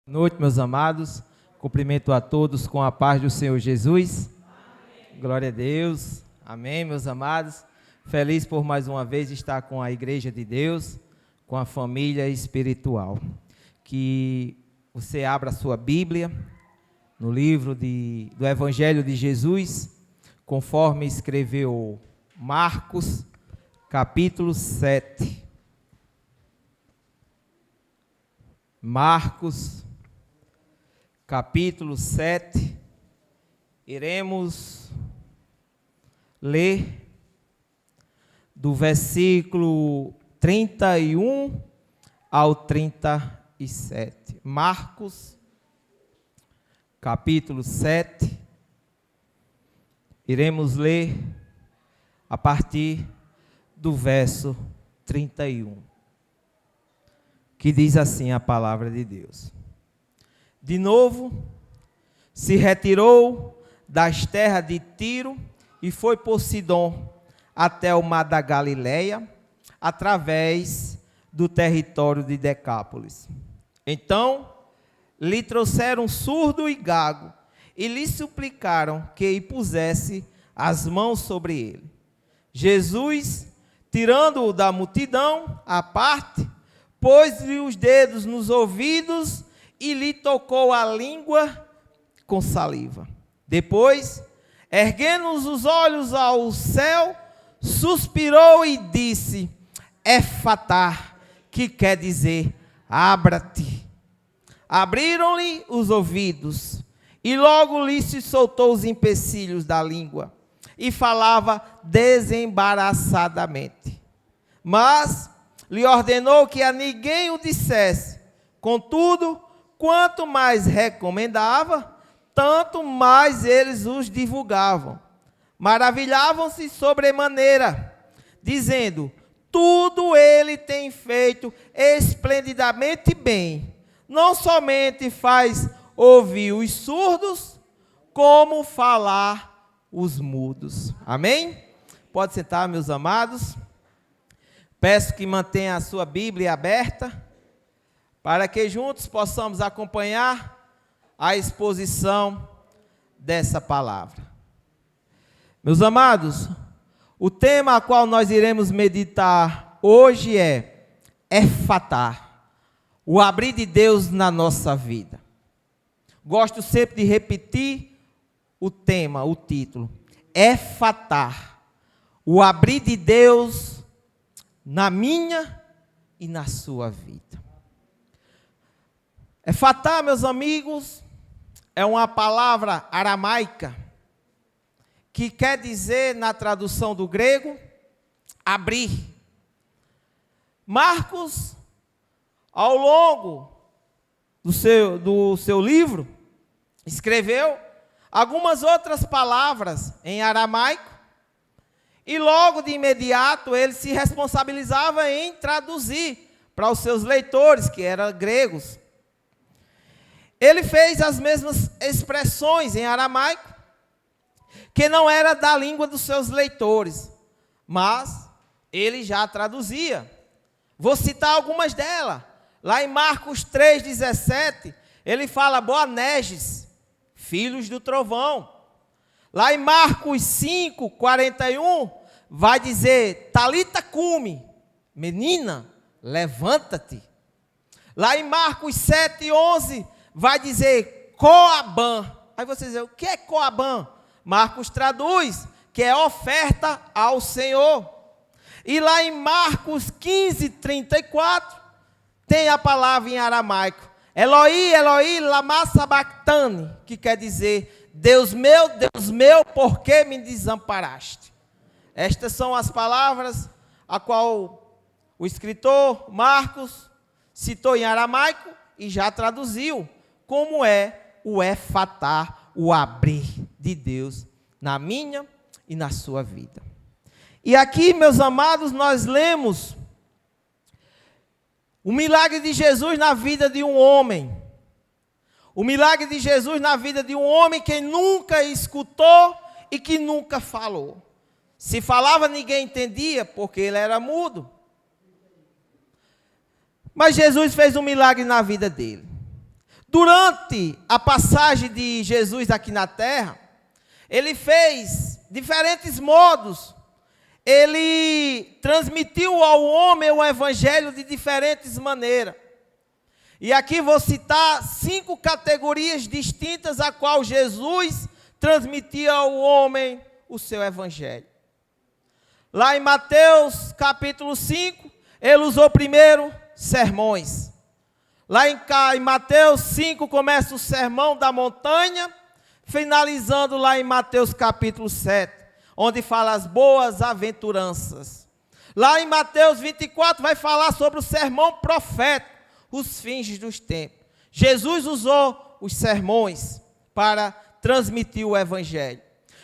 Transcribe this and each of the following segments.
Boa noite, meus amados. Cumprimento a todos com a paz do Senhor Jesus. Amém. Glória a Deus. Amém, meus amados. Feliz por mais uma vez estar com a Igreja de Deus, com a família espiritual. Que você abra a sua Bíblia no livro do Evangelho de Jesus, conforme escreveu Marcos, capítulo 7. Marcos, capítulo 7, iremos ler do versículo 31 ao 37. Marcos, capítulo 7, iremos ler a partir do verso 31, que diz assim a palavra de Deus. De novo, se retirou das terras de Tiro e foi por Sidom até o mar da Galileia, através do território de Decápolis. Então, lhe trouxeram surdo e gago, e lhe suplicaram que lhe pusesse as mãos sobre ele. Jesus, tirando-o da multidão à parte, pôs-lhe os dedos nos ouvidos e lhe tocou a língua com saliva. Depois, erguendo os olhos ao céu, suspirou e disse: Efatá, que quer dizer, abra-te. Abriram-lhe os ouvidos, e logo lhe se soltou os empecilhos da língua, e falava desembaraçadamente. Mas lhe ordenou que a ninguém o dissesse. Contudo, quanto mais recomendava, tanto mais eles os divulgavam. Maravilhavam-se sobremaneira, dizendo: tudo ele tem feito esplendidamente bem. Não somente faz ouvir os surdos, como falar os mudos. Amém? Pode sentar, meus amados. Peço que mantenha a sua Bíblia aberta, para que juntos possamos acompanhar a exposição dessa palavra. Meus amados, o tema a qual nós iremos meditar hoje é Efatá, o abrir de Deus na nossa vida. Gosto sempre de repetir o tema, o título, Efatá, o abrir de Deus na minha e na sua vida. Efatá, meus amigos, é uma palavra aramaica que quer dizer, na tradução do grego, abrir. Marcos, ao longo do seu livro, escreveu algumas outras palavras em aramaico, e logo de imediato ele se responsabilizava em traduzir para os seus leitores, que eram gregos. Ele fez as mesmas expressões em aramaico, que não era da língua dos seus leitores, mas ele já traduzia. Vou citar algumas delas. Lá em Marcos 3,17, ele fala: Boanerges, filhos do trovão. Lá em Marcos 5,41, vai dizer: Talita cume, menina, levanta-te. Lá em Marcos 7,11, vai dizer Coabã. Aí você diz: o que é Coabã? Marcos traduz que é oferta ao Senhor. E lá em Marcos 15,34, tem a palavra em aramaico, Eloi, Eloi, lama sabachthani, que quer dizer: Deus meu, por que me desamparaste? Estas são as palavras a qual o escritor Marcos citou em aramaico e já traduziu, como é o Efatá, o abrir de Deus na minha e na sua vida. E aqui, meus amados, nós lemos o milagre de Jesus na vida de um homem. O milagre de Jesus na vida de um homem que nunca escutou e que nunca falou. Se falava, ninguém entendia, porque ele era mudo. Mas Jesus fez um milagre na vida dele. Durante a passagem de Jesus aqui na terra, ele fez diferentes modos. Ele transmitiu ao homem o evangelho de diferentes maneiras. E aqui vou citar 5 categorias distintas a qual Jesus transmitia ao homem o seu evangelho. Lá em Mateus capítulo 5, ele usou primeiro sermões. Lá em Mateus 5 começa o sermão da montanha, finalizando lá em Mateus capítulo 7, onde fala as boas aventuranças. Lá em Mateus 24 vai falar sobre o sermão profético, os fins dos tempos. Jesus usou os sermões para transmitir o evangelho.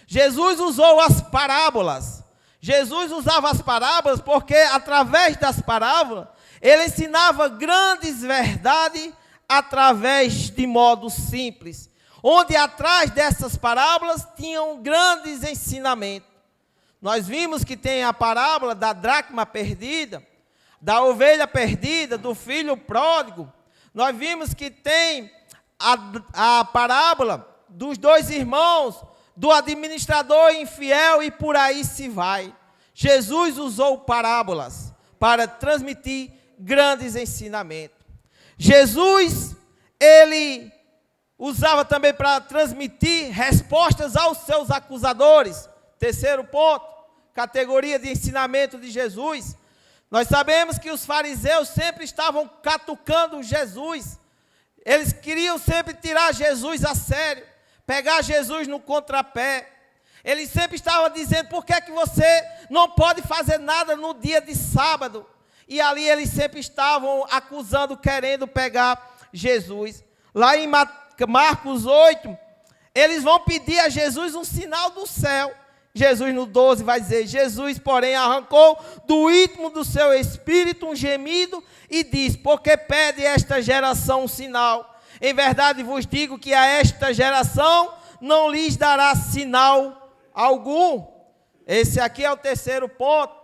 Jesus usou as parábolas. Jesus usava as parábolas porque, através das parábolas, ele ensinava grandes verdades através de modo simples, onde atrás dessas parábolas tinham grandes ensinamentos. Nós vimos que tem a parábola da dracma perdida, da ovelha perdida, do filho pródigo. Nós vimos que tem a parábola dos 2 irmãos, do administrador infiel e por aí se vai. Jesus usou parábolas para transmitir grandes ensinamentos. Jesus, ele usava também para transmitir respostas aos seus acusadores. Terceiro ponto, categoria de ensinamento de Jesus. Nós sabemos que os fariseus sempre estavam catucando Jesus. Eles queriam sempre tirar Jesus a sério, pegar Jesus no contrapé. Eles sempre estavam dizendo, por que é que você não pode fazer nada no dia de sábado? E ali eles sempre estavam acusando, querendo pegar Jesus. Lá em Marcos 8, eles vão pedir a Jesus um sinal do céu. Jesus no 12 vai dizer, Jesus, porém, arrancou do íntimo do seu espírito um gemido e diz, porque pede esta geração um sinal? Em verdade vos digo que a esta geração não lhes dará sinal algum. Esse aqui é o terceiro ponto.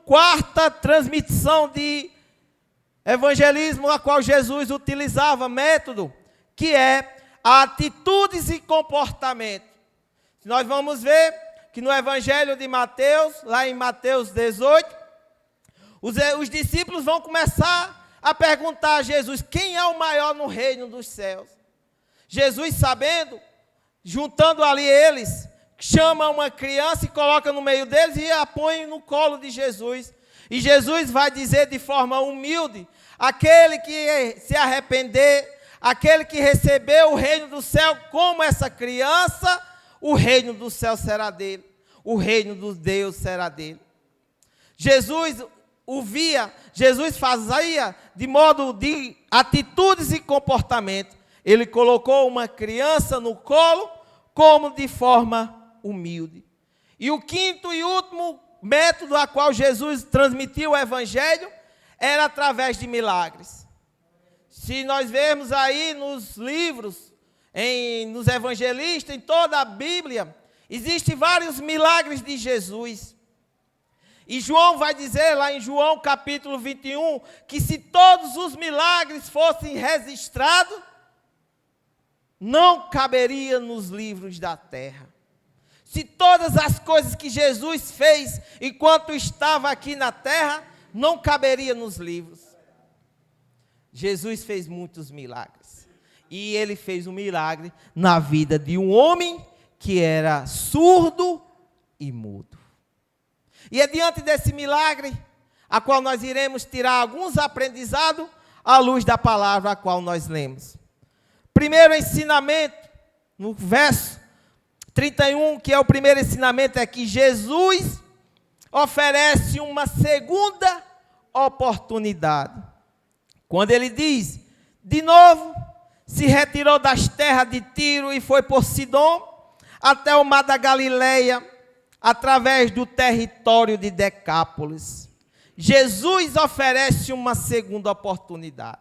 Quarta transmissão de evangelismo, a qual Jesus utilizava método, que é atitudes e comportamento. Nós vamos ver que no Evangelho de Mateus, lá em Mateus 18, os discípulos vão começar a perguntar a Jesus, quem é o maior no reino dos céus? Jesus, sabendo, juntando ali eles, chama uma criança e coloca no meio deles e a põe no colo de Jesus. E Jesus vai dizer de forma humilde, aquele que se arrepender, aquele que recebeu o reino do céu como essa criança, o reino do céu será dele, o reino de Deus será dele. Jesus ouvia, Jesus fazia de modo de atitudes e comportamento. Ele colocou uma criança no colo como de forma humilde. E o quinto e último método a qual Jesus transmitiu o evangelho era através de milagres. Se nós vermos aí nos livros, nos evangelistas, em toda a Bíblia, existem vários milagres de Jesus. E João vai dizer lá em João capítulo 21, que se todos os milagres fossem registrados, não caberia nos livros da terra. Se todas as coisas que Jesus fez enquanto estava aqui na terra, não caberia nos livros. Jesus fez muitos milagres. E ele fez um milagre na vida de um homem que era surdo e mudo. E é diante desse milagre, a qual nós iremos tirar alguns aprendizados à luz da palavra a qual nós lemos. Primeiro ensinamento, no verso 31, que é o primeiro ensinamento, é que Jesus oferece uma segunda oportunidade. Quando ele diz, de novo, se retirou das terras de Tiro e foi por Sidom, até o mar da Galileia, através do território de Decápolis. Jesus oferece uma segunda oportunidade.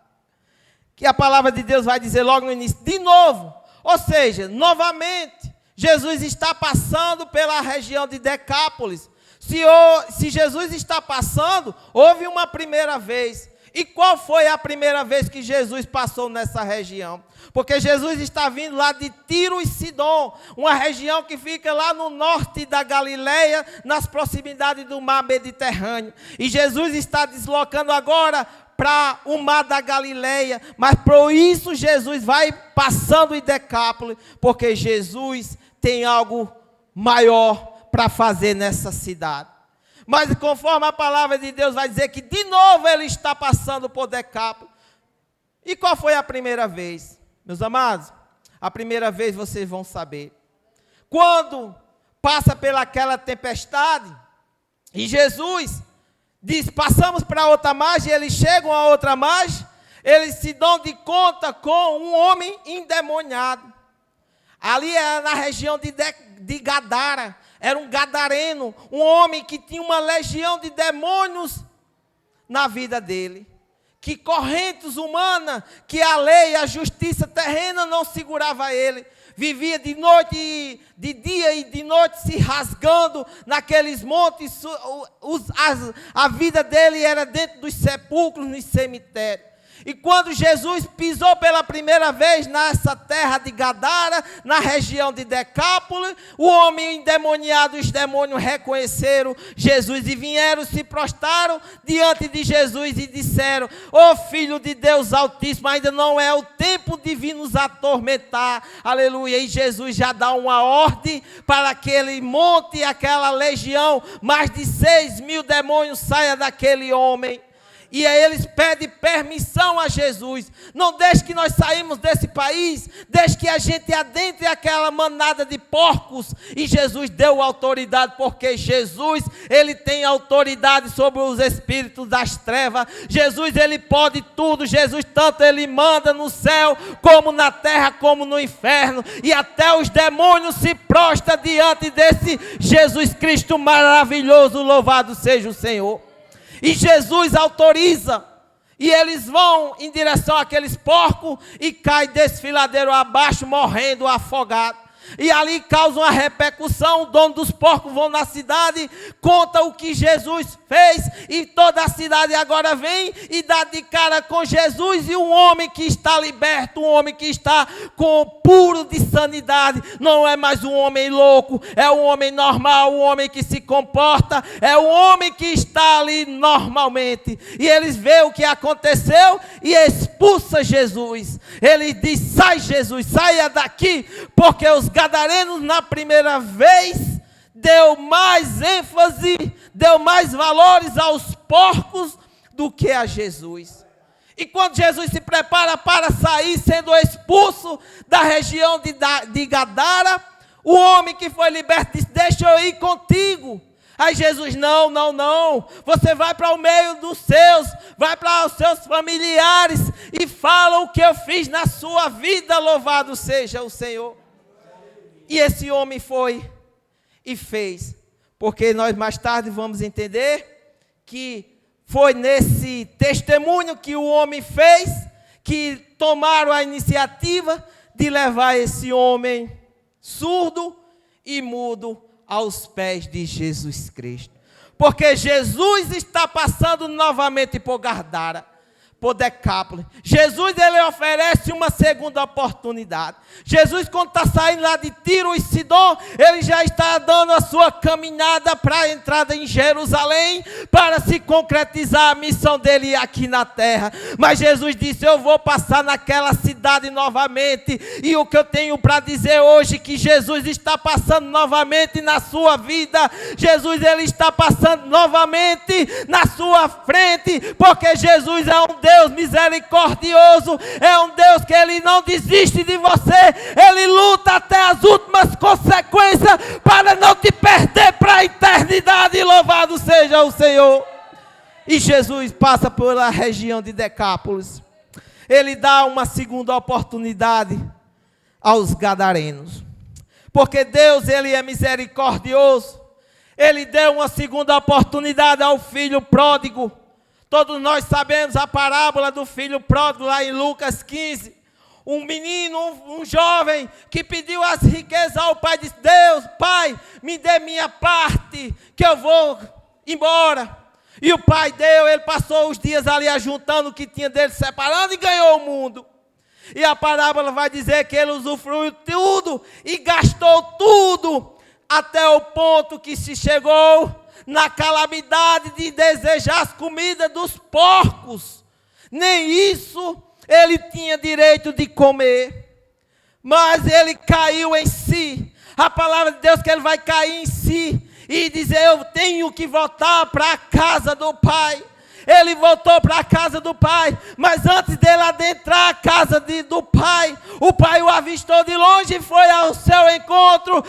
Que a palavra de Deus vai dizer logo no início, de novo. Ou seja, novamente, Jesus está passando pela região de Decápolis. Se Jesus está passando, houve uma primeira vez. E qual foi a primeira vez que Jesus passou nessa região? Porque Jesus está vindo lá de Tiro e Sidom, uma região que fica lá no norte da Galileia, nas proximidades do mar Mediterrâneo. E Jesus está deslocando agora para o mar da Galileia, mas por isso Jesus vai passando em Decápolis, porque Jesus tem algo maior para fazer nessa cidade. Mas conforme a palavra de Deus vai dizer que de novo ele está passando por Decápolis. E qual foi a primeira vez? Meus amados, a primeira vez vocês vão saber. Quando passa pelaquela tempestade, e Jesus diz, passamos para outra margem, eles chegam a outra margem, eles se dão de conta com um homem endemoniado. Ali era na região de Gadara, era um gadareno, um homem que tinha uma legião de demônios na vida dele. Que correntes humanas, que a lei, a justiça terrena não segurava ele. Vivia de noite, de dia e de noite se rasgando naqueles montes. A vida dele era dentro dos sepulcros, nos cemitérios. E quando Jesus pisou pela primeira vez nessa terra de Gadara, na região de Decápolis, o homem endemoniado, os demônios reconheceram Jesus e vieram, se prostraram diante de Jesus e disseram, ó Filho de Deus Altíssimo, ainda não é o tempo de vir nos atormentar, aleluia. E Jesus já dá uma ordem para aquele monte, aquela legião, mais de 6.000 demônios saia daquele homem. E aí eles pedem permissão a Jesus. Não deixe que nós saímos desse país. Deixe que a gente adentre aquela manada de porcos. E Jesus deu autoridade, porque Jesus, ele tem autoridade sobre os espíritos das trevas. Jesus, ele pode tudo. Jesus, tanto ele manda no céu, como na terra, como no inferno. E até os demônios se prostram diante desse Jesus Cristo maravilhoso. Louvado seja o Senhor. E Jesus autoriza, e eles vão em direção àqueles porcos, e cai desfiladeiro abaixo, morrendo, afogado. E ali causa uma repercussão, o dono dos porcos vão na cidade, conta o que Jesus fez, e toda a cidade agora vem e dá de cara com Jesus, e um homem que está liberto, um homem que está puro de sanidade, não é mais um homem louco, é um homem normal, um homem que se comporta, é um homem que está ali normalmente. E eles veem o que aconteceu e expulsa Jesus. Ele diz, sai Jesus, saia daqui, porque os gadarenos na primeira vez deu mais ênfase, deu mais valores aos porcos do que a Jesus. E quando Jesus se prepara para sair, sendo expulso da região de Gadara, o homem que foi liberto disse, deixa eu ir contigo. Aí Jesus, não, você vai para o meio dos seus, vai para os seus familiares e fala o que eu fiz na sua vida, louvado seja o Senhor. E esse homem foi e fez, porque nós mais tarde vamos entender que foi nesse testemunho que o homem fez, que tomaram a iniciativa de levar esse homem surdo e mudo aos pés de Jesus Cristo. Porque Jesus está passando novamente por Gadara, por Decápolis. Jesus, ele oferece uma segunda oportunidade. Jesus, quando está saindo lá de Tiro e Sidom, ele já está dando a sua caminhada para a entrada em Jerusalém, para se concretizar a missão dele aqui na terra. Mas Jesus disse, eu vou passar naquela cidade novamente, e o que eu tenho para dizer hoje, que Jesus está passando novamente na sua vida. Jesus, ele está passando novamente na sua frente, porque Jesus é um Deus misericordioso, é um Deus que ele não desiste de você, ele luta até as últimas consequências para não te perder para a eternidade, louvado seja o Senhor. E Jesus passa pela região de Decápolis, ele dá uma segunda oportunidade aos gadarenos, porque Deus, ele é misericordioso, ele deu uma segunda oportunidade ao filho pródigo. Todos nós sabemos a parábola do filho pródigo lá em Lucas 15. Um menino, um jovem que pediu as riquezas ao pai, disse, Deus, pai, me dê minha parte, que eu vou embora. E o pai deu, ele passou os dias ali ajuntando o que tinha dele, separando e ganhou o mundo. E a parábola vai dizer que ele usufruiu tudo e gastou tudo, até o ponto que se chegou na calamidade de desejar as comidas dos porcos. Nem isso ele tinha direito de comer. Mas ele caiu em si. A palavra de Deus que ele vai cair em si e dizer: eu tenho que voltar para a casa do Pai. Ele voltou para a casa do pai, mas antes dele adentrar a casa do pai, o pai o avistou de longe e foi ao seu encontro.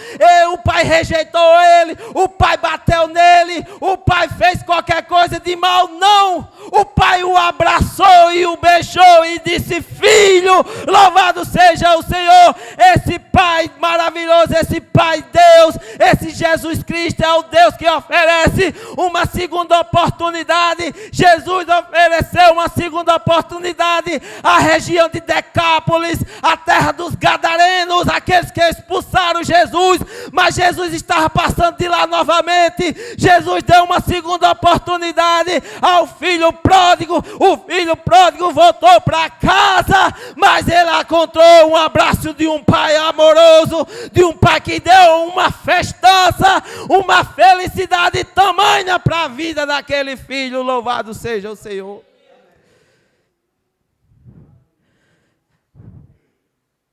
O pai rejeitou ele, o pai bateu nele, o pai fez qualquer coisa de mal. Não, o pai o abraçou e o beijou e disse: filho, louvado seja o Senhor. Esse pai maravilhoso, esse pai Deus, esse Jesus Cristo é o Deus que oferece uma segunda oportunidade. Jesus ofereceu uma segunda oportunidade à região de Decápolis, a terra dos Gadarenos, aqueles que expulsaram Jesus, mas Jesus estava passando de lá novamente. Jesus deu uma segunda oportunidade ao filho pródigo. O filho pródigo voltou para casa, mas ele encontrou um abraço de um pai amoroso, de um pai que deu uma festança, uma felicidade tamanha para a vida daquele filho. Louvado seja o Senhor.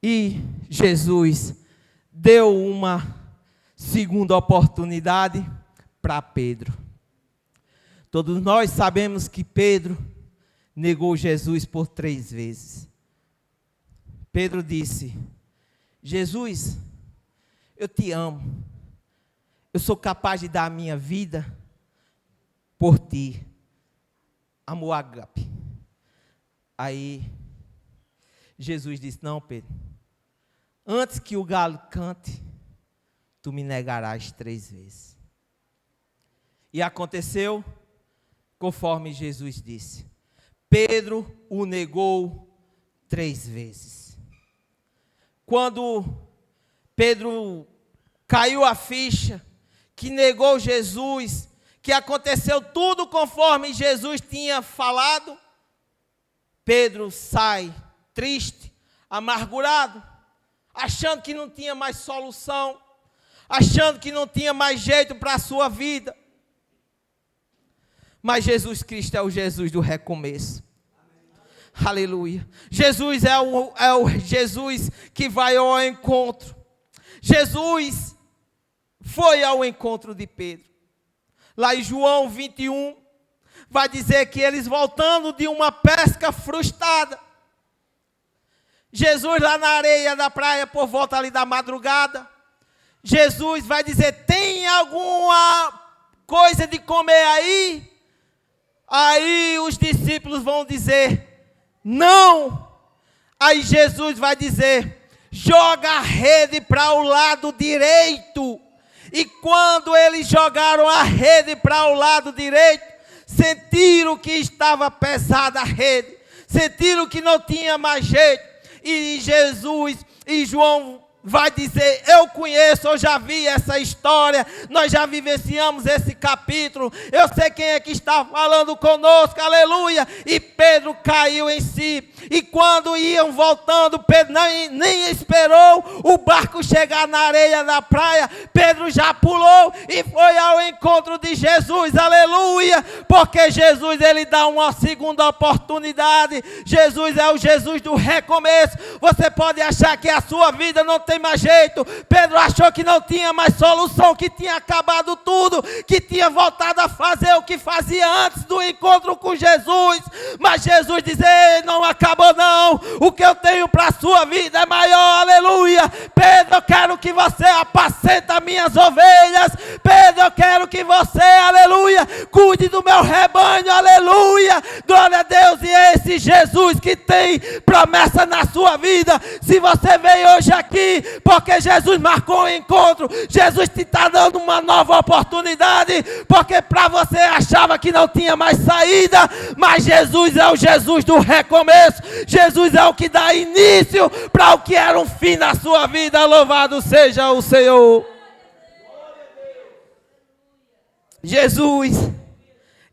E Jesus deu uma segunda oportunidade para Pedro. Todos nós sabemos que Pedro negou Jesus por 3 vezes. Pedro disse: Jesus, eu te amo. Eu sou capaz de dar a minha vida por ti. Amor ágape. Aí Jesus disse: não, Pedro, antes que o galo cante, tu me negarás 3 vezes. E aconteceu conforme Jesus disse. Pedro o negou 3 vezes. Quando Pedro caiu a ficha, que negou Jesus, que aconteceu tudo conforme Jesus tinha falado, Pedro sai triste, amargurado, achando que não tinha mais solução, achando que não tinha mais jeito para a sua vida. Mas Jesus Cristo é o Jesus do recomeço. Amém. Aleluia. Jesus é o Jesus que vai ao encontro. Jesus foi ao encontro de Pedro. Lá em João 21, vai dizer que eles voltando de uma pesca frustrada, Jesus lá na areia da praia, por volta ali da madrugada, Jesus vai dizer: tem alguma coisa de comer aí? Aí os discípulos vão dizer: não. Aí Jesus vai dizer: joga a rede para o lado direito. E quando eles jogaram a rede para o lado direito, sentiram que estava pesada a rede, sentiram que não tinha mais jeito. E Jesus e João vai dizer: eu conheço, eu já vi essa história, nós já vivenciamos esse capítulo, eu sei quem é que está falando conosco, aleluia. E Pedro caiu em si, e quando iam voltando, Pedro nem esperou o barco chegar na areia da praia, Pedro já pulou e foi ao encontro de Jesus, aleluia, porque Jesus, ele dá uma segunda oportunidade. Jesus é o Jesus do recomeço. Você pode achar que a sua vida não tem mais jeito. Pedro achou que não tinha mais solução, que tinha acabado tudo, que tinha voltado a fazer o que fazia antes do encontro com Jesus. Mas Jesus diz: ei, não acabou não, o que eu tenho para a sua vida é maior, aleluia. Pedro, eu quero que você apacenta minhas ovelhas. Pedro, eu quero que você, aleluia, cuide do meu rebanho, aleluia. Glória a Deus. E é esse Jesus que tem promessa na sua vida. Se você veio hoje aqui porque Jesus marcou um encontro, Jesus te está dando uma nova oportunidade, porque para você achava que não tinha mais saída, mas Jesus é o Jesus do recomeço. Jesus é o que dá início para o que era um fim na sua vida. Louvado seja o Senhor. Jesus,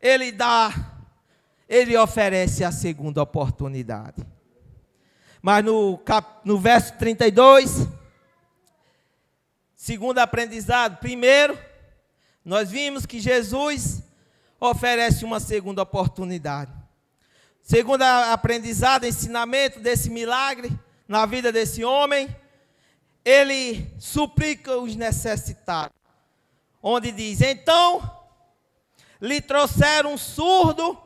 ele oferece a segunda oportunidade. Mas no verso 32, segundo aprendizado, primeiro, nós vimos que Jesus oferece uma segunda oportunidade. Segundo aprendizado, ensinamento desse milagre na vida desse homem, ele suplica os necessitados. Onde diz, então, lhe trouxeram um surdo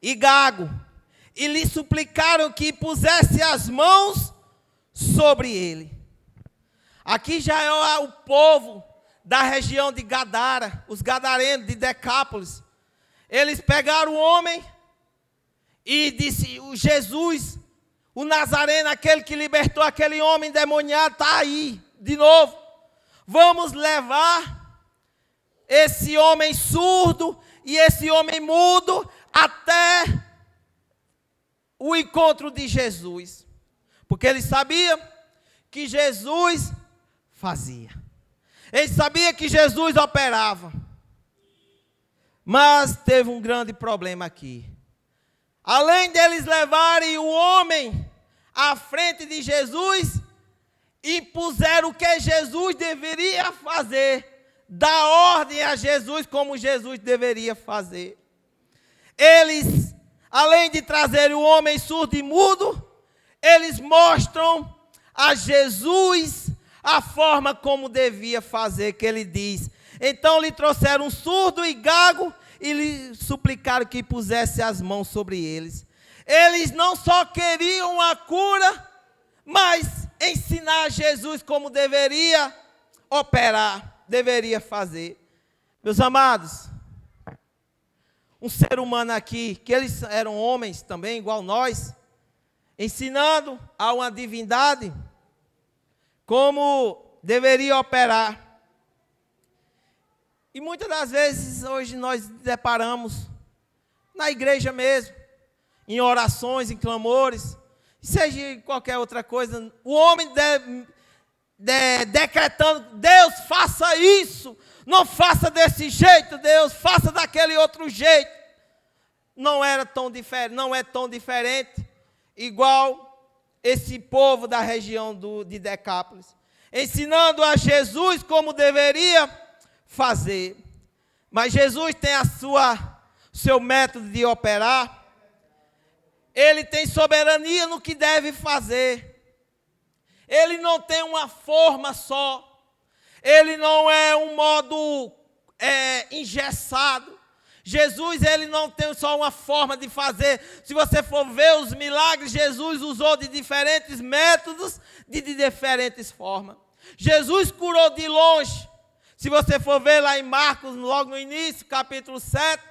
e gago, e lhe suplicaram que pusesse as mãos sobre ele. Aqui já é o povo da região de Gadara, os gadarenos de Decápolis. Eles pegaram o homem e disse, o Jesus, o Nazareno, aquele que libertou aquele homem endemoniado, está aí, de novo. Vamos levar esse homem surdo e esse homem mudo até o encontro de Jesus. Porque ele sabia que Jesus fazia. Ele sabia que Jesus operava. Mas teve um grande problema aqui. Além deles levarem o homem à frente de Jesus, impuseram o que Jesus deveria fazer, dar ordem a Jesus como Jesus deveria fazer. Eles, além de trazer o homem surdo e mudo, eles mostram a Jesus a forma como devia fazer, que ele diz. Então lhe trouxeram um surdo e gago e lhe suplicaram que pusesse as mãos sobre eles. Eles não só queriam a cura, mas ensinar a Jesus como deveria operar, deveria fazer. Meus amados, um ser humano aqui, que eles eram homens também, igual nós, ensinando a uma divindade como deveria operar. E muitas das vezes, hoje nós deparamos, na igreja mesmo, em orações, em clamores, seja em qualquer outra coisa, o homem decretando, Deus faça isso, não faça desse jeito, Deus faça daquele outro jeito. Não é tão diferente, igual esse povo da região de Decápolis, ensinando a Jesus como deveria fazer. Mas Jesus tem seu método de operar. Ele tem soberania no que deve fazer. Ele não tem uma forma só. Ele não é um modo engessado. Jesus, ele não tem só uma forma de fazer. Se você for ver os milagres, Jesus usou de diferentes métodos, de diferentes formas. Jesus curou de longe. Se você for ver lá em Marcos, logo no início, capítulo 7,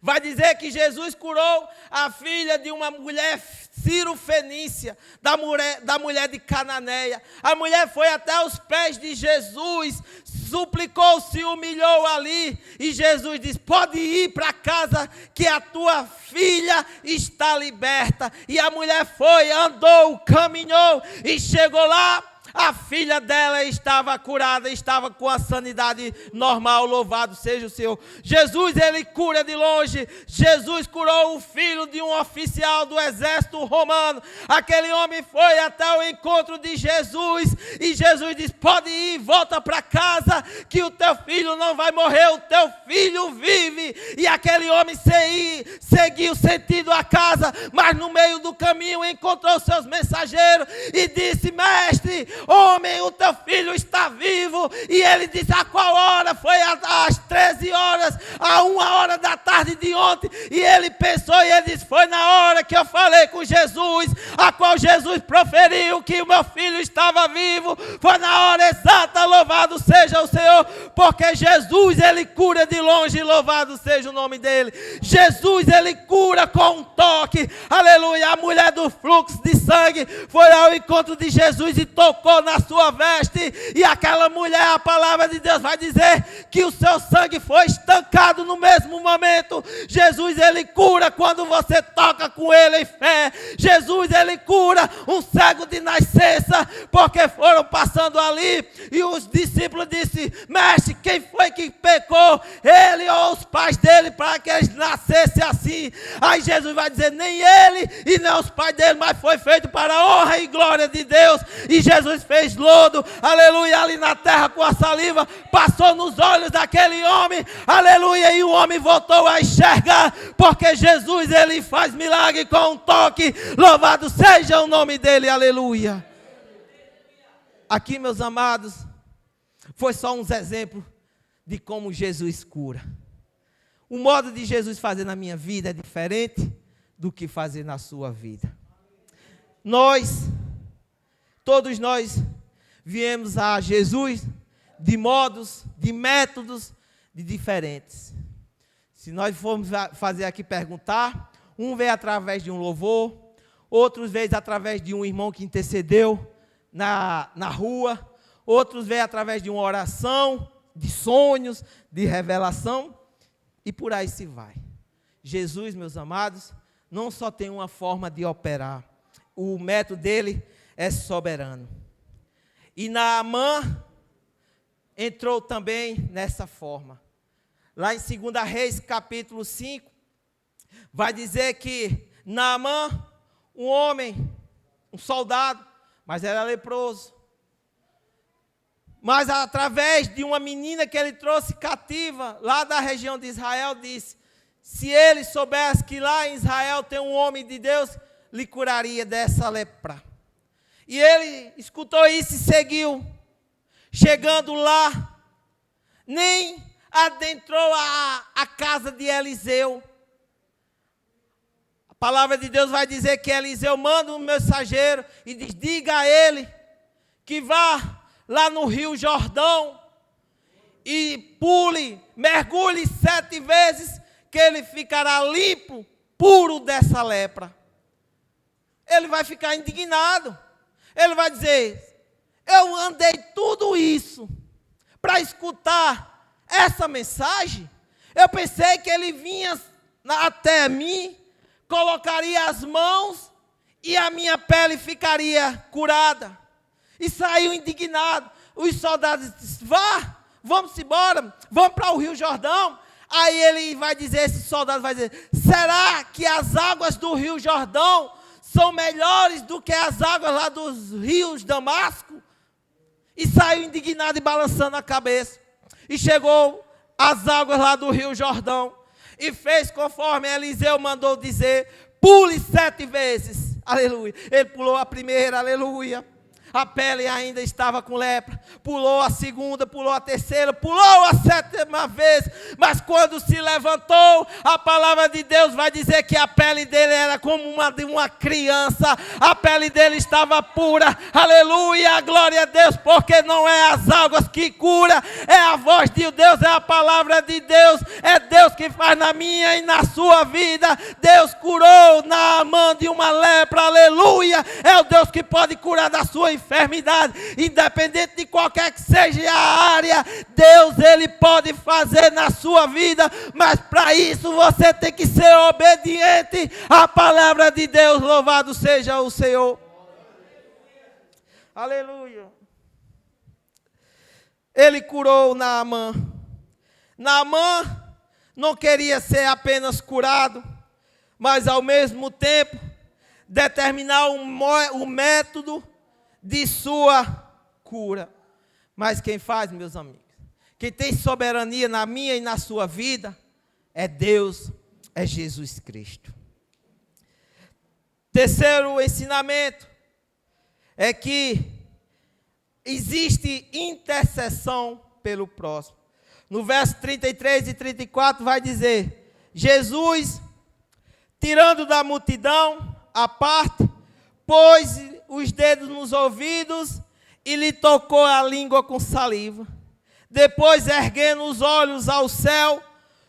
vai dizer que Jesus curou a filha de uma mulher cirofenícia, da mulher de Cananeia. A mulher foi até os pés de Jesus, suplicou, se humilhou ali, e Jesus disse, pode ir para casa que a tua filha está liberta. E a mulher foi, andou, caminhou e chegou lá. A filha dela estava curada, estava com a sanidade normal, louvado seja o Senhor. Jesus, ele cura de longe. Jesus curou o filho de um oficial do exército romano. Aquele homem foi até o encontro de Jesus, e Jesus disse, pode ir, volta para casa, que o teu filho não vai morrer, o teu filho vive. E aquele homem seguiu sentido a casa, mas no meio do caminho encontrou seus mensageiros e disse, mestre, homem, o teu filho está vivo. E ele disse, a qual hora? Foi às 13 horas, a 1h da tarde de ontem. E ele pensou, e ele disse, foi na hora que eu falei com Jesus, a qual Jesus proferiu que o meu filho estava vivo. Foi na hora exata, louvado seja o Senhor, porque Jesus, ele cura de longe, louvado seja o nome dele. Jesus, ele cura com um toque, aleluia. A mulher do fluxo de sangue foi ao encontro de Jesus e tocou na sua veste, e aquela mulher, a palavra de Deus vai dizer que o seu sangue foi estancado no mesmo momento. Jesus, ele cura quando você toca com ele em fé. Jesus, ele Ele cura um cego de nascença, porque foram passando ali e os discípulos disseram: mestre, quem foi que pecou? Ele ou os pais dele, para que eles nascessem assim? Aí Jesus vai dizer: nem ele e nem os pais dele, mas foi feito para a honra e glória de Deus. E Jesus fez lodo, aleluia, ali na terra com a saliva, passou nos olhos daquele homem, aleluia, e o homem voltou a enxergar, porque Jesus, ele faz milagre com um toque. Louvado seja o nome dele, aleluia. Aqui, meus amados, foi só uns exemplos de como Jesus cura. O modo de Jesus fazer na minha vida é diferente do que fazer na sua vida. Todos nós viemos a Jesus de modos, de métodos diferentes. Se nós formos fazer aqui perguntar, um veio através de um louvor, outros veio através de um irmão que intercedeu na rua, outros veio através de uma oração, de sonhos, de revelação, e por aí se vai. Jesus, meus amados, não só tem uma forma de operar, o método dele é soberano. E Naamã entrou também nessa forma. Lá em 2 Reis, capítulo 5, vai dizer que Naamã, um homem, um soldado, mas era leproso. Mas através de uma menina que ele trouxe cativa, lá da região de Israel, disse: se ele soubesse que lá em Israel tem um homem de Deus, lhe curaria dessa lepra. E ele escutou isso e seguiu. Chegando lá, nem adentrou a casa de Eliseu. A palavra de Deus vai dizer que Eliseu manda um mensageiro e diz: diga a ele que vá lá no Rio Jordão e pule, mergulhe 7 vezes, que ele ficará limpo, puro dessa lepra. Ele vai ficar indignado. Ele vai dizer: eu andei tudo isso para escutar essa mensagem. Eu pensei que ele vinha até mim, colocaria as mãos e a minha pele ficaria curada. E saiu indignado. Os soldados disseram: vamos embora, vamos para o Rio Jordão. Aí ele vai dizer, esse soldado vai dizer: será que as águas do Rio Jordão são melhores do que as águas lá dos rios Damasco? E saiu indignado e balançando a cabeça. E chegou às águas lá do Rio Jordão. E fez conforme Eliseu mandou dizer: pule 7 vezes. Aleluia. Ele pulou a primeira, aleluia. A pele ainda estava com lepra. Pulou a segunda, pulou a terceira, pulou a 7ª vez. Mas quando se levantou, a palavra de Deus vai dizer que a pele dele era como uma de uma criança. A pele dele estava pura. Aleluia, glória a Deus, porque não é as águas que cura, é a voz de Deus, é a palavra de Deus. É Deus que faz na minha e na sua vida. Deus curou Naamã de uma lepra, aleluia. É o Deus que pode curar da sua enfermidade, independente de qualquer que seja a área. Deus, ele pode fazer na sua vida, mas para isso você tem que ser obediente à palavra de Deus. Louvado seja o Senhor. Aleluia. Ele curou Naamã. Naamã não queria ser apenas curado, mas ao mesmo tempo determinar o método de sua cura. Mas quem faz, meus amigos, quem tem soberania na minha e na sua vida, é Deus, é Jesus Cristo. Terceiro ensinamento é que existe intercessão pelo próximo. No verso 33 e 34 vai dizer: Jesus, tirando da multidão a parte, pôs os dedos nos ouvidos e lhe tocou a língua com saliva. Depois, erguendo os olhos ao céu,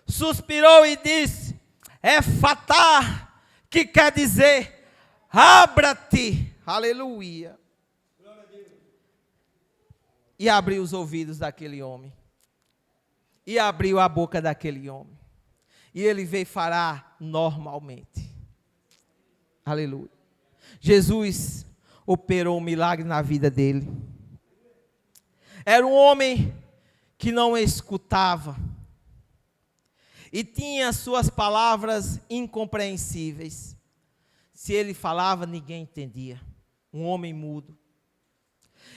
suspirou e disse: Efatá, que quer dizer abra-te. Aleluia. E abriu os ouvidos daquele homem. E abriu a boca daquele homem. E ele veio falar normalmente. Aleluia. Jesus operou um milagre na vida dele. Era um homem que não escutava e tinha suas palavras incompreensíveis. Se ele falava, ninguém entendia. Um homem mudo.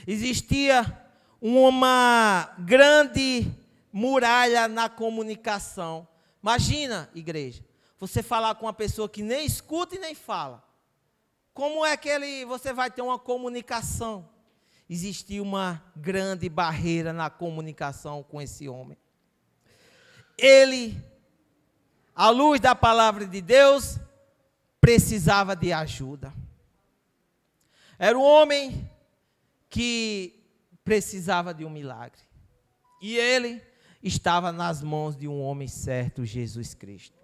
Existia uma grande muralha na comunicação. Imagina, igreja, você falar com uma pessoa que nem escuta e nem fala. Como é que você vai ter uma comunicação? Existia uma grande barreira na comunicação com esse homem. Ele, à luz da palavra de Deus, precisava de ajuda. Era um homem que precisava de um milagre. E ele estava nas mãos de um homem certo, Jesus Cristo.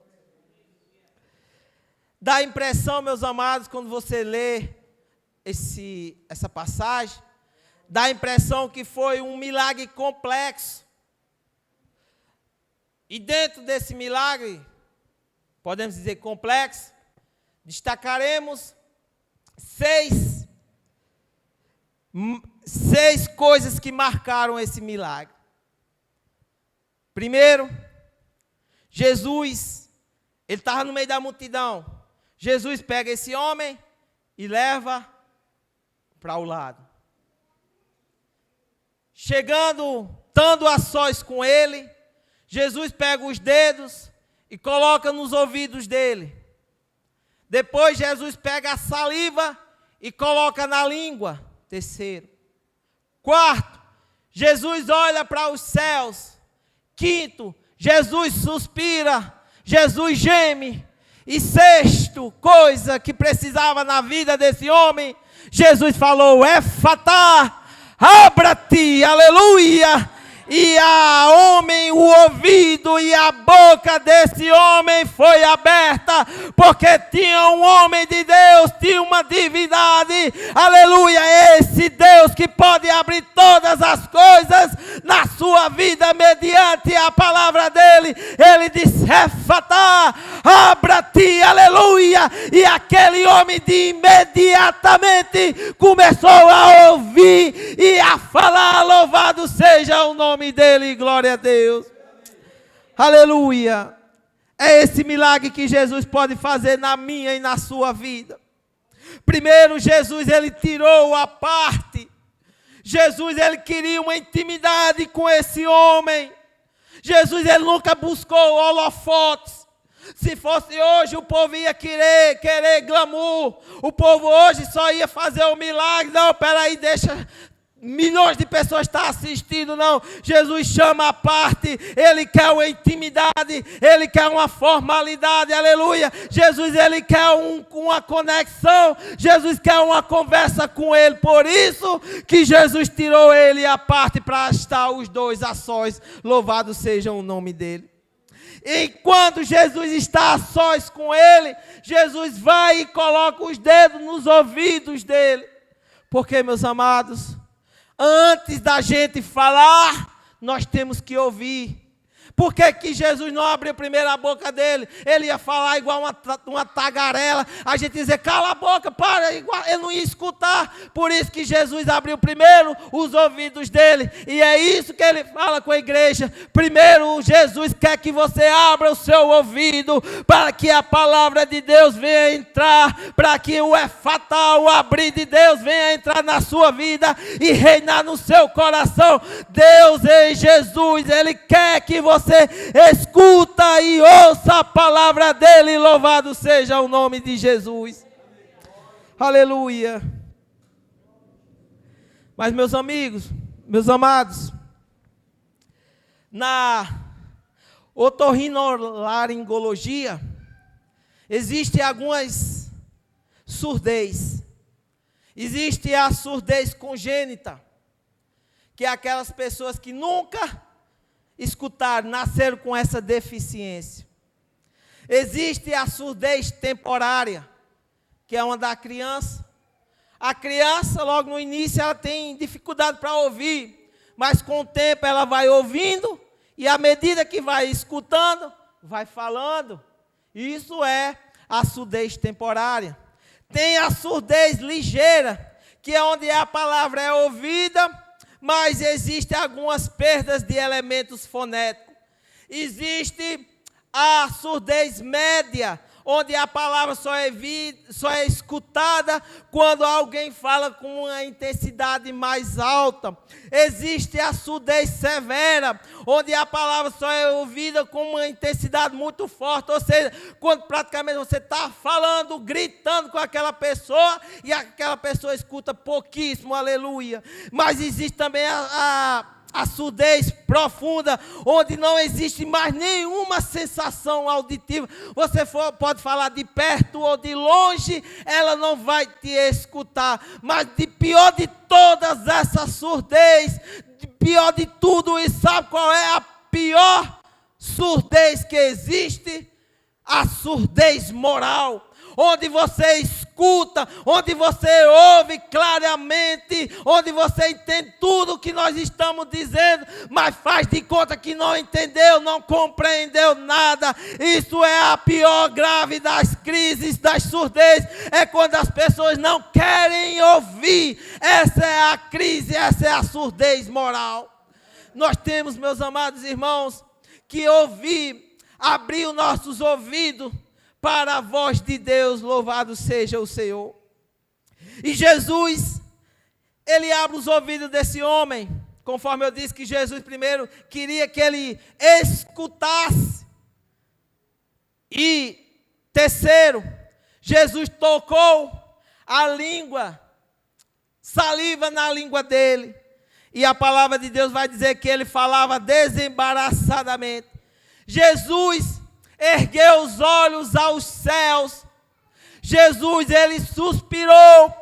Dá a impressão, meus amados, quando você lê essa passagem, dá a impressão que foi um milagre complexo. E dentro desse milagre, podemos dizer complexo, destacaremos seis coisas que marcaram esse milagre. Primeiro, Jesus, ele estava no meio da multidão. Jesus pega esse homem e leva para o lado. Estando a sós com ele, Jesus pega os dedos e coloca nos ouvidos dele. Depois Jesus pega a saliva e coloca na língua. Terceiro. Quarto, Jesus olha para os céus. Quinto, Jesus suspira, Jesus geme. E sexto, coisa que precisava na vida desse homem, Jesus falou, Efatá, abra-te, aleluia. E o ouvido e a boca desse homem foi aberta, porque tinha um homem de Deus, tinha uma divindade, aleluia, esse Deus que pode abrir todas as coisas na sua vida, mediante a palavra dele. Ele disse, Efatá, abra-te, aleluia, e aquele homem de imediatamente começou a ouvir e a falar, louvado seja o nome dele, glória a Deus, aleluia. É esse milagre que Jesus pode fazer na minha e na sua vida. Primeiro, Jesus, ele tirou a parte. Jesus, ele queria uma intimidade com esse homem. Jesus, ele nunca buscou holofotes. Se fosse hoje, o povo ia querer glamour. O povo hoje só ia fazer o milagre. Não, peraí, deixa milhões de pessoas estão assistindo, não. Jesus chama a parte, ele quer uma intimidade, ele quer uma formalidade, aleluia. Jesus, ele quer uma conexão, Jesus quer uma conversa com ele. Por isso que Jesus tirou ele à parte para estar os dois a sós, louvado seja o nome dele. Enquanto Jesus está a sós com ele, Jesus vai e coloca os dedos nos ouvidos dele. Porque, meus amados, antes da gente falar, nós temos que ouvir. Por que Jesus não abriu primeiro a boca dele? Ele ia falar igual uma tagarela. A gente ia dizer, cala a boca, para. Ele não ia escutar. Por isso que Jesus abriu primeiro os ouvidos dele. E é isso que ele fala com a igreja. Primeiro, Jesus quer que você abra o seu ouvido, para que a palavra de Deus venha entrar, para que o Efatá, o abrir de Deus, venha entrar na sua vida e reinar no seu coração. Deus em Jesus, ele quer que você escuta e ouça a palavra dele, louvado seja o nome de Jesus. Aleluia. Mas, meus amigos, meus amados, na otorrinolaringologia existem algumas surdez. Existe a surdez congênita, que é aquelas pessoas que nunca escutaram, nasceram com essa deficiência. Existe a surdez temporária, que é uma da criança. A criança, logo no início, ela tem dificuldade para ouvir, mas com o tempo ela vai ouvindo, e à medida que vai escutando, vai falando. Isso é a surdez temporária. Tem a surdez ligeira, que é onde a palavra é ouvida, mas existem algumas perdas de elementos fonéticos. Existe a surdez média, onde a palavra só é escutada quando alguém fala com uma intensidade mais alta. Existe a surdez severa, onde a palavra só é ouvida com uma intensidade muito forte, ou seja, quando praticamente você está falando, gritando com aquela pessoa, e aquela pessoa escuta pouquíssimo, aleluia. Mas existe também a surdez profunda, onde não existe mais nenhuma sensação auditiva. Você pode falar de perto ou de longe, ela não vai te escutar. Mas de pior de todas essas surdez, de pior de tudo, e sabe qual é a pior surdez que existe? A surdez moral. Onde você escuta, onde você ouve claramente, onde você entende tudo o que nós estamos dizendo, mas faz de conta que não entendeu, não compreendeu nada. Isso é a pior grave das crises, das surdez, é quando as pessoas não querem ouvir. Essa é a crise, essa é a surdez moral. Nós temos, meus amados irmãos, que ouvir, abrir os nossos ouvidos para a voz de Deus, louvado seja o Senhor. E Jesus, ele abre os ouvidos desse homem, conforme eu disse que Jesus primeiro queria que ele escutasse. E terceiro, Jesus tocou a língua, saliva na língua dele. E a palavra de Deus vai dizer que ele falava desembaraçadamente. Jesus ergueu os olhos aos céus. Jesus, ele suspirou.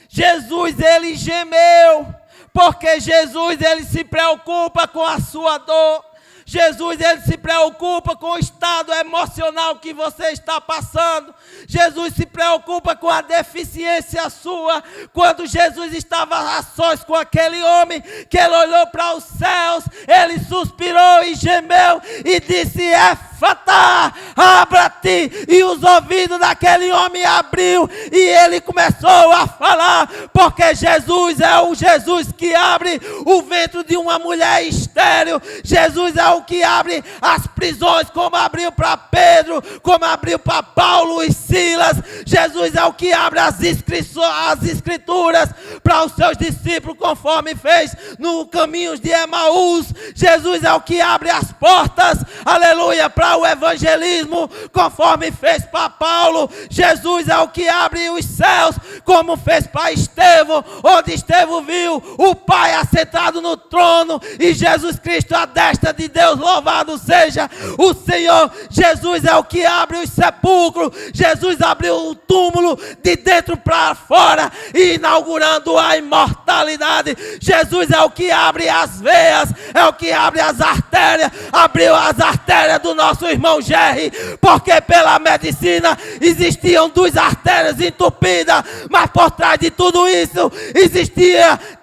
Jesus, ele gemeu. Porque Jesus, ele se preocupa com a sua dor. Jesus, ele se preocupa com o estado emocional que você está passando. Jesus se preocupa com a deficiência sua. Quando Jesus estava a sós com aquele homem, que ele olhou para os céus, ele suspirou e gemeu e disse: Efatá, abra-te. E os ouvidos daquele homem abriu e ele começou a falar, porque Jesus é o Jesus que abre o ventre de uma mulher estéril. Jesus é o que abre as prisões, como abriu para Pedro, como abriu para Paulo e Silas. Jesus é o que abre as escrituras para os seus discípulos, conforme fez no caminho de Emaús. Jesus é o que abre as portas, aleluia, para o evangelismo, conforme fez para Paulo. Jesus é o que abre os céus, como fez para Estevão, onde Estevão viu o Pai assentado no trono e Jesus Cristo à destra de Deus. Louvado seja o Senhor. Jesus é o que abre os sepulcros. Jesus abriu o túmulo de dentro para fora, inaugurando a imortalidade. Jesus é o que abre as veias, é o que abre as artérias. Abriu as artérias do nosso irmão Jerry, porque pela medicina existiam 2 artérias entupidas, mas por trás de tudo isso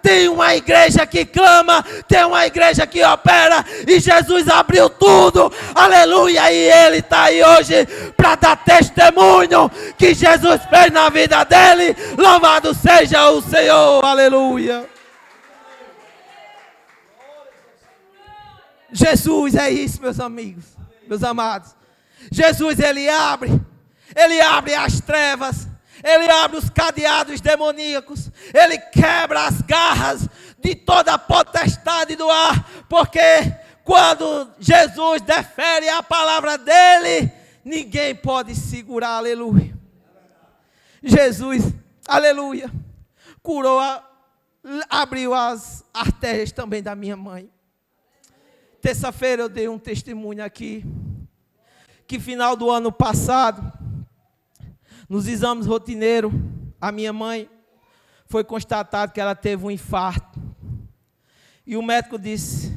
tem uma igreja que clama, tem uma igreja que opera, e Jesus abriu tudo, aleluia, e ele está aí hoje para dar testemunho que Jesus fez na vida dele. Louvado seja o Senhor, aleluia. Jesus é isso, meus amigos, meus amados. Jesus, ele abre as trevas, ele abre os cadeados demoníacos, ele quebra as garras de toda a potestade do ar, porque quando Jesus defere a palavra dele, ninguém pode segurar, aleluia. Jesus, aleluia, curou, abriu as artérias também da minha mãe. Terça-feira eu dei um testemunho aqui, que final do ano passado, nos exames rotineiros, a minha mãe foi constatado que ela teve um infarto. E o médico disse: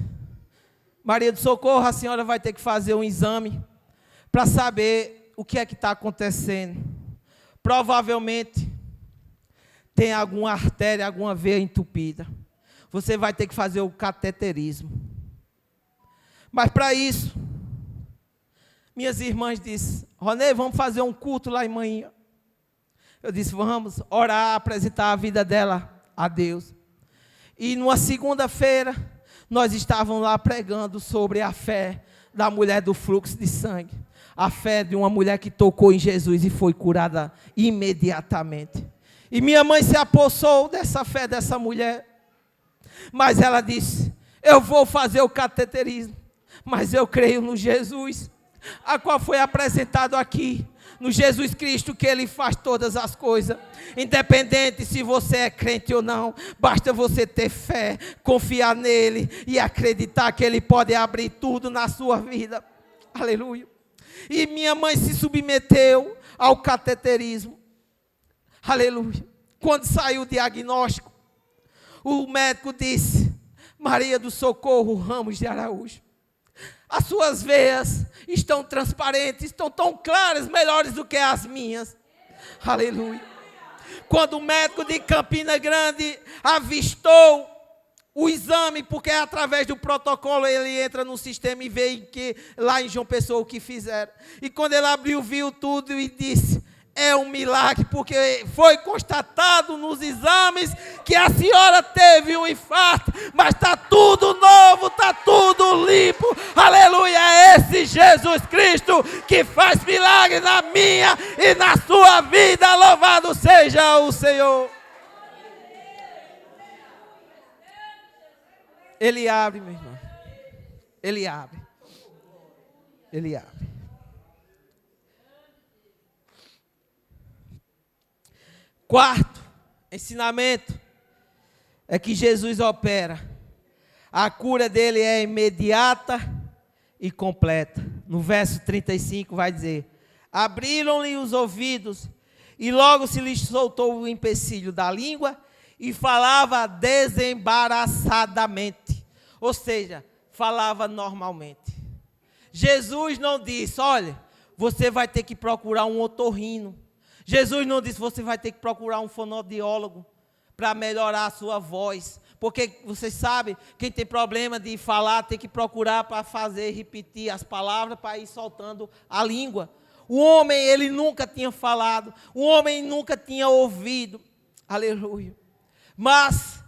Maria do Socorro, a senhora vai ter que fazer um exame para saber o que é que está acontecendo. Provavelmente tem alguma artéria, alguma veia entupida. Você vai ter que fazer o cateterismo. Mas para isso, minhas irmãs disseram: Ronê, vamos fazer um culto lá em manhã. Eu disse, vamos orar, apresentar a vida dela a Deus. E numa segunda-feira, nós estávamos lá pregando sobre a fé da mulher do fluxo de sangue. A fé de uma mulher que tocou em Jesus e foi curada imediatamente. E minha mãe se apossou dessa fé dessa mulher. Mas ela disse, eu vou fazer o cateterismo, mas eu creio no Jesus, a qual foi apresentado aqui. No Jesus Cristo, que Ele faz todas as coisas, independente se você é crente ou não, basta você ter fé, confiar nele e acreditar que Ele pode abrir tudo na sua vida. Aleluia. E minha mãe se submeteu ao cateterismo. Aleluia. Quando saiu o diagnóstico, o médico disse, Maria do Socorro Ramos de Araújo, as suas veias estão transparentes, estão tão claras, melhores do que as minhas. Aleluia. Quando o médico de Campina Grande avistou o exame, porque através do protocolo ele entra no sistema e vê que lá em João Pessoa o que fizeram. E quando ele abriu, viu tudo e disse, é um milagre, porque foi constatado nos exames que a senhora teve um infarto, mas está tudo novo, está tudo limpo. Aleluia, é esse Jesus Cristo que faz milagre na minha e na sua vida. Louvado seja o Senhor. Ele abre, meu irmão. Ele abre. Ele abre. Quarto ensinamento é que Jesus opera. A cura dele é imediata e completa. No verso 35 vai dizer, abriram-lhe os ouvidos e logo se lhe soltou o empecilho da língua e falava desembaraçadamente. Ou seja, falava normalmente. Jesus não disse, olha, você vai ter que procurar um otorrino. Jesus não disse, você vai ter que procurar um fonoaudiólogo para melhorar a sua voz. Porque vocês sabem, quem tem problema de falar, tem que procurar para fazer, repetir as palavras, para ir soltando a língua. O homem, ele nunca tinha falado. O homem nunca tinha ouvido. Aleluia. Mas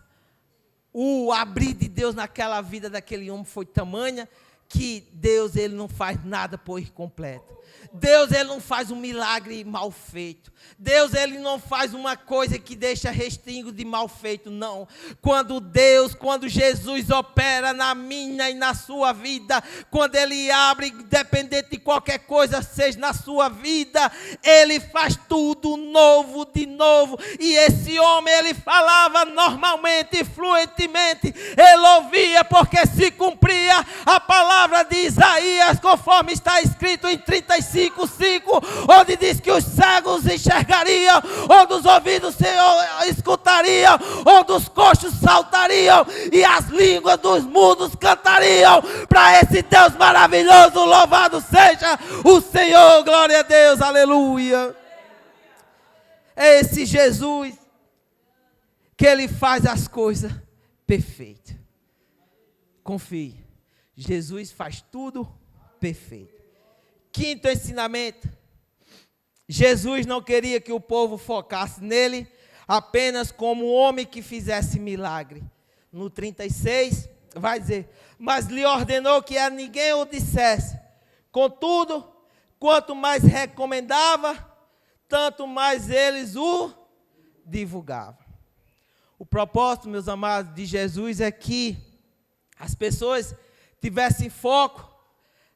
o abrir de Deus naquela vida daquele homem foi tamanha que Deus, ele não faz nada por incompleto. Deus, ele não faz um milagre mal feito. Deus, ele não faz uma coisa que deixa restingo de mal feito, não. Quando Jesus opera na minha e na sua vida, quando ele abre, independente de qualquer coisa seja na sua vida, ele faz tudo novo de novo. E esse homem, ele falava normalmente, fluentemente, ele ouvia porque se cumpria a palavra de Isaías, conforme está escrito em 35:5, onde diz que os cegos enxergariam, onde os ouvidos escutariam, onde os coxos saltariam e as línguas dos mudos cantariam. Para esse Deus maravilhoso, louvado seja o Senhor, glória a Deus, aleluia. É esse Jesus que ele faz as coisas perfeitas. Confie, Jesus faz tudo perfeito. Quinto ensinamento, Jesus não queria que o povo focasse nele apenas como um homem que fizesse milagre. No 36, vai dizer, mas lhe ordenou que a ninguém o dissesse. Contudo, quanto mais recomendava, tanto mais eles o divulgavam. O propósito, meus amados, de Jesus é que as pessoas tivessem foco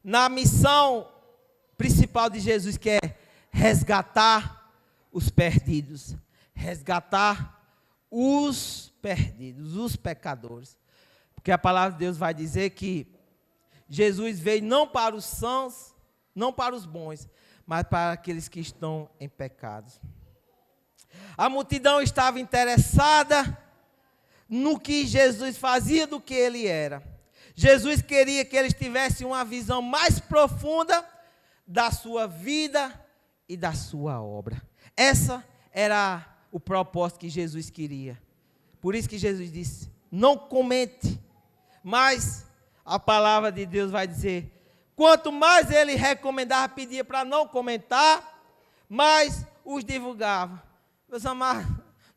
na missão principal de Jesus, que é resgatar os perdidos. Resgatar os perdidos, os pecadores. Porque a palavra de Deus vai dizer que Jesus veio não para os sãos, não para os bons, mas para aqueles que estão em pecados. A multidão estava interessada no que Jesus fazia do que ele era. Jesus queria que eles tivessem uma visão mais profunda da sua vida e da sua obra. Essa era o propósito que Jesus queria. Por isso que Jesus disse, não comente, mas a palavra de Deus vai dizer, quanto mais ele recomendava, pedia para não comentar, mais os divulgava. Meus amados,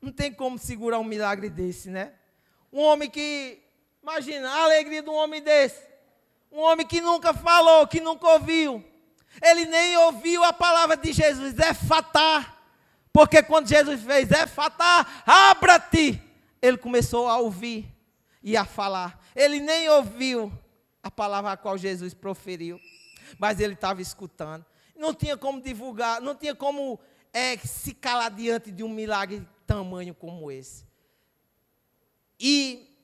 não tem como segurar um milagre desse, né? Um homem que, imagina a alegria de um homem desse. Um homem que nunca falou, que nunca ouviu. Ele nem ouviu a palavra de Jesus, Efatá. Porque quando Jesus fez Efatá, abra-te, ele começou a ouvir e a falar. Ele nem ouviu a palavra a qual Jesus proferiu, mas ele estava escutando. Não tinha como divulgar, não tinha como se calar diante de um milagre tamanho como esse. E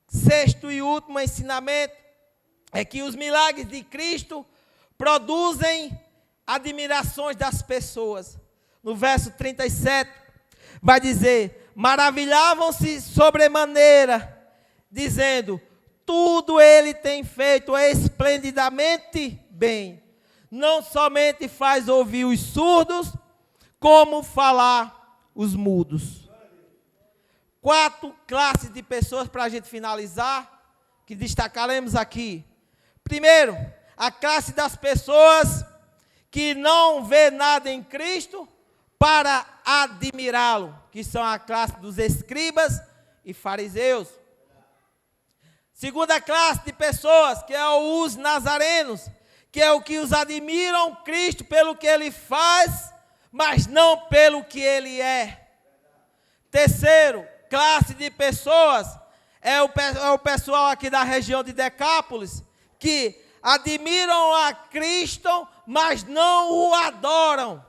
sexto e último ensinamento é que os milagres de Cristo produzem admirações das pessoas. No verso 37, vai dizer: maravilhavam-se sobremaneira, dizendo: tudo ele tem feito esplendidamente bem. Não somente faz ouvir os surdos, como falar os mudos. 4 classes de pessoas para a gente finalizar, que destacaremos aqui. Primeiro, a classe das pessoas que não vê nada em Cristo para admirá-lo, que são a classe dos escribas e fariseus. Segunda classe de pessoas, que é os nazarenos, que é o que os admiram Cristo pelo que ele faz, mas não pelo que ele é. Terceiro, classe de pessoas, é o pessoal aqui da região de Decápolis, que admiram a Cristo, mas não o adoram.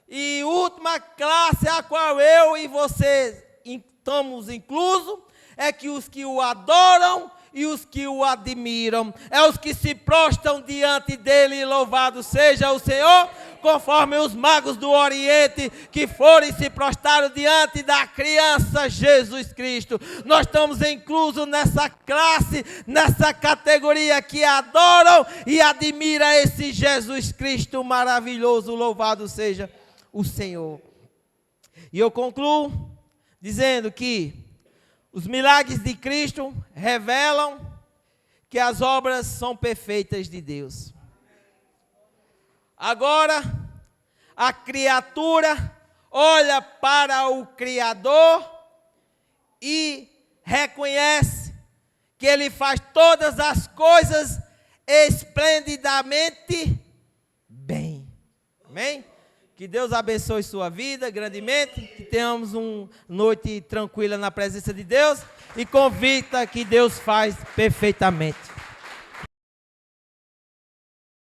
E última classe, a qual eu e você estamos inclusos, é que os que o adoram e os que o admiram, é os que se prostram diante dele, louvado seja o Senhor, conforme os magos do Oriente que foram e se prostraram diante da criança Jesus Cristo. Nós estamos inclusos nessa classe, nessa categoria que adoram e admiram esse Jesus Cristo maravilhoso, louvado seja o Senhor. E eu concluo dizendo que os milagres de Cristo revelam que as obras são perfeitas de Deus. Agora, a criatura olha para o Criador e reconhece que Ele faz todas as coisas esplendidamente bem. Amém? Que Deus abençoe sua vida grandemente, que tenhamos uma noite tranquila na presença de Deus e convicta que Deus faz perfeitamente.